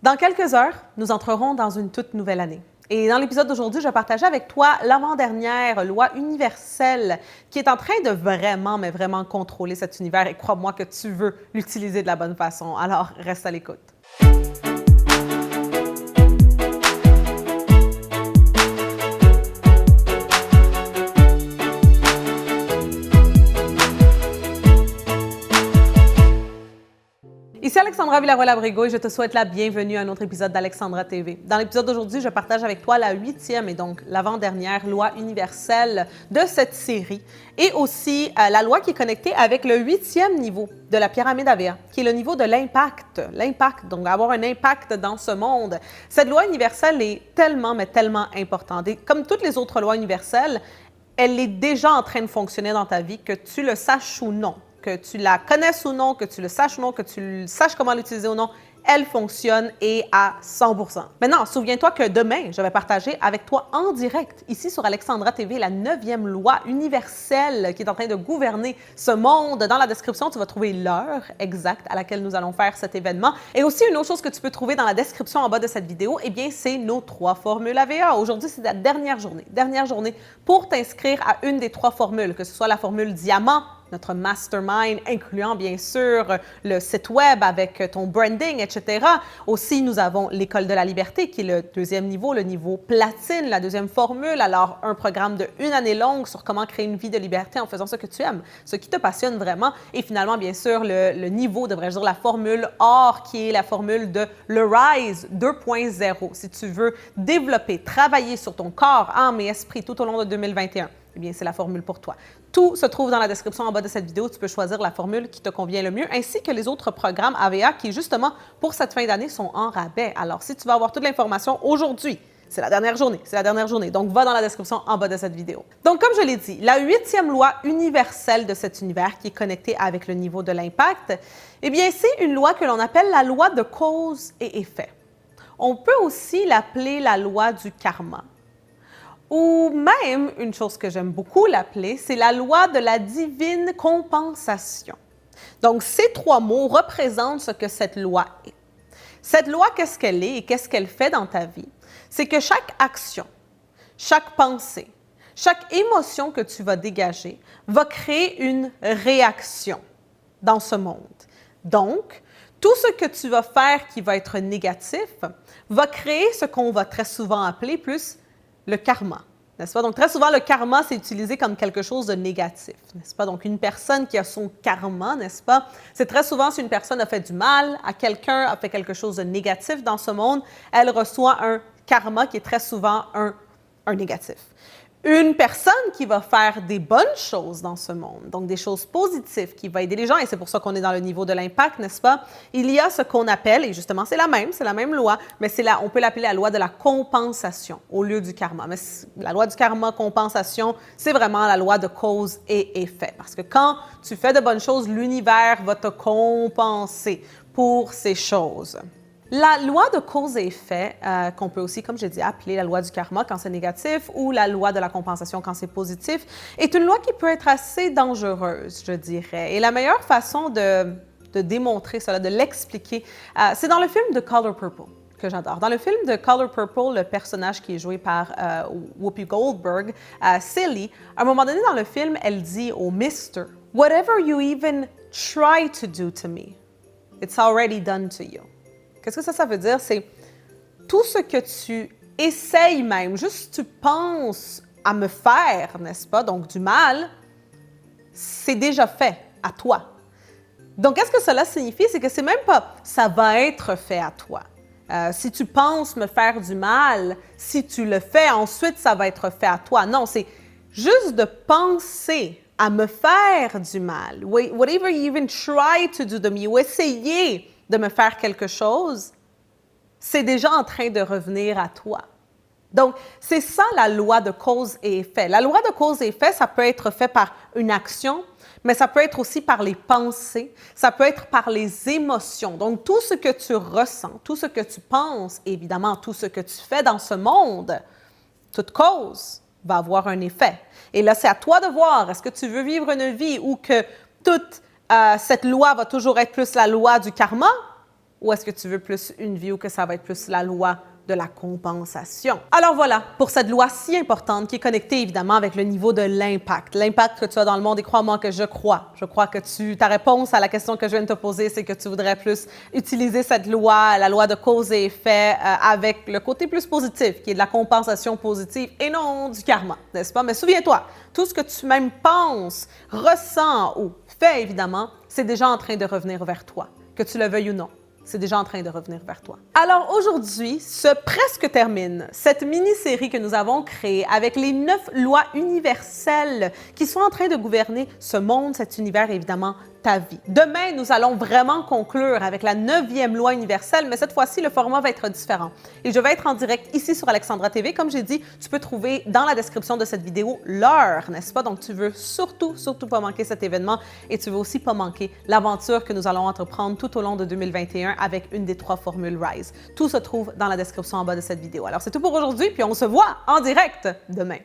Dans quelques heures, nous entrerons dans une toute nouvelle année. Et dans l'épisode d'aujourd'hui, je vais partager avec toi l'avant-dernière loi universelle qui est en train de vraiment contrôler cet univers. Et crois-moi que tu veux l'utiliser de la bonne façon. Alors, reste à l'écoute. Ici Alexandra Villaroy-Labrego et je te souhaite la bienvenue à un autre épisode d'Alexandra TV. Dans l'épisode d'aujourd'hui, je partage avec toi la 8e et donc l'avant-dernière loi universelle de cette série et aussi la loi qui est connectée avec le 8e niveau de la pyramide AVA, qui est le niveau de l'impact. L'impact, donc avoir un impact dans ce monde. Cette loi universelle est tellement importante. Et comme toutes les autres lois universelles, elle est déjà en train de fonctionner dans ta vie, que tu le saches ou non. Que tu la connaisses ou non, que tu le saches ou non, que tu saches comment l'utiliser ou non, elle fonctionne et à 100%. Maintenant, souviens-toi que demain, je vais partager avec toi en direct, ici sur Alexandra TV, la 9e loi universelle qui est en train de gouverner ce monde. Dans la description, tu vas trouver l'heure exacte à laquelle nous allons faire cet événement. Et aussi, une autre chose que tu peux trouver dans la description en bas de cette vidéo, eh bien, c'est nos 3 formules AVA. Aujourd'hui, c'est la dernière journée pour t'inscrire à une des 3 formules, que ce soit la formule diamant, notre mastermind, incluant bien sûr le site web avec ton branding, etc. Aussi, nous avons l'École de la liberté, qui est le 2e niveau, le niveau platine, la 2e formule. Alors, un programme de 1 année longue sur comment créer une vie de liberté en faisant ce que tu aimes, ce qui te passionne vraiment. Et finalement, bien sûr, le niveau, devrais-je dire, la formule or, qui est la formule de le Rise 2.0. Si tu veux développer, travailler sur ton corps, âme et esprit tout au long de 2021, eh bien, c'est la formule pour toi. Tout se trouve dans la description en bas de cette vidéo. Tu peux choisir la formule qui te convient le mieux, ainsi que les autres programmes AVA qui, justement, pour cette fin d'année, sont en rabais. Alors, si tu veux avoir toute l'information aujourd'hui, c'est la dernière journée. Donc, va dans la description en bas de cette vidéo. Donc, comme je l'ai dit, la 8e loi universelle de cet univers qui est connectée avec le niveau de l'impact, eh bien, c'est une loi que l'on appelle la loi de cause et effet. On peut aussi l'appeler la loi du karma. Ou même, une chose que j'aime beaucoup l'appeler, c'est la loi de la divine compensation. Donc, ces 3 mots représentent ce que cette loi est. Cette loi, qu'est-ce qu'elle est et qu'est-ce qu'elle fait dans ta vie? C'est que chaque action, chaque pensée, chaque émotion que tu vas dégager va créer une réaction dans ce monde. Donc, tout ce que tu vas faire qui va être négatif va créer ce qu'on va très souvent appeler plus le karma, n'est-ce pas? Donc, très souvent, le karma, c'est utilisé comme quelque chose de négatif, n'est-ce pas? Donc, une personne qui a son karma, n'est-ce pas? C'est très souvent, si une personne a fait du mal à quelqu'un, a fait quelque chose de négatif dans ce monde, elle reçoit un karma qui est très souvent un négatif. Une personne qui va faire des bonnes choses dans ce monde, donc des choses positives, qui va aider les gens, et c'est pour ça qu'on est dans le niveau de l'impact, n'est-ce pas? Il y a ce qu'on appelle, et justement c'est la même loi, mais on peut l'appeler la loi de la compensation au lieu du karma. Mais la loi du karma, compensation, c'est vraiment la loi de cause et effet. Parce que quand tu fais de bonnes choses, l'univers va te compenser pour ces choses. La loi de cause et effet, qu'on peut aussi, comme j'ai dit, appeler la loi du karma quand c'est négatif ou la loi de la compensation quand c'est positif, est une loi qui peut être assez dangereuse, je dirais. Et la meilleure façon de démontrer cela, de l'expliquer, c'est dans le film The Color Purple, que j'adore. Dans le film de Color Purple, le personnage qui est joué par Whoopi Goldberg, Silly, à un moment donné dans le film, elle dit au Mister, « Whatever you even try to do to me, it's already done to you. » Qu'est-ce que ça veut dire? C'est tout ce que tu essayes même, juste tu penses à me faire, n'est-ce pas? Donc, du mal, c'est déjà fait à toi. Donc, qu'est-ce que cela signifie? C'est que c'est même pas « ça va être fait à toi ». Si tu penses me faire du mal, si tu le fais, ensuite, ça va être fait à toi. Non, c'est juste de penser à me faire du mal. Whatever you even try to do to me, ou essayer de me faire quelque chose, c'est déjà en train de revenir à toi. Donc, c'est ça la loi de cause et effet. La loi de cause et effet, ça peut être fait par une action, mais ça peut être aussi par les pensées, ça peut être par les émotions. Donc, tout ce que tu ressens, tout ce que tu penses, évidemment, tout ce que tu fais dans ce monde, toute cause va avoir un effet. Et là, c'est à toi de voir, est-ce que tu veux vivre une vie où que toute cette loi va toujours être plus la loi du karma ou est-ce que tu veux plus une vie où que ça va être plus la loi de la compensation? Alors voilà, pour cette loi si importante qui est connectée évidemment avec le niveau de l'impact. L'impact que tu as dans le monde, et crois-moi que je crois que ta réponse à la question que je viens de te poser, c'est que tu voudrais plus utiliser cette loi, la loi de cause et effet, avec le côté plus positif, qui est de la compensation positive et non du karma, n'est-ce pas? Mais souviens-toi, tout ce que tu même penses, ressens ou fais évidemment, c'est déjà en train de revenir vers toi, que tu le veuilles ou non. C'est déjà en train de revenir vers toi. Alors aujourd'hui se presque termine cette mini-série que nous avons créée avec les 9 lois universelles qui sont en train de gouverner ce monde, cet univers et évidemment ta vie. Demain, nous allons vraiment conclure avec la 9e loi universelle, mais cette fois-ci, le format va être différent. Et je vais être en direct ici sur Alexandra TV. Comme j'ai dit, tu peux trouver dans la description de cette vidéo l'heure, n'est-ce pas? Donc, tu veux surtout pas manquer cet événement et tu veux aussi pas manquer l'aventure que nous allons entreprendre tout au long de 2021 avec une des 3 formules RISE. Tout se trouve dans la description en bas de cette vidéo. Alors, c'est tout pour aujourd'hui, puis on se voit en direct demain.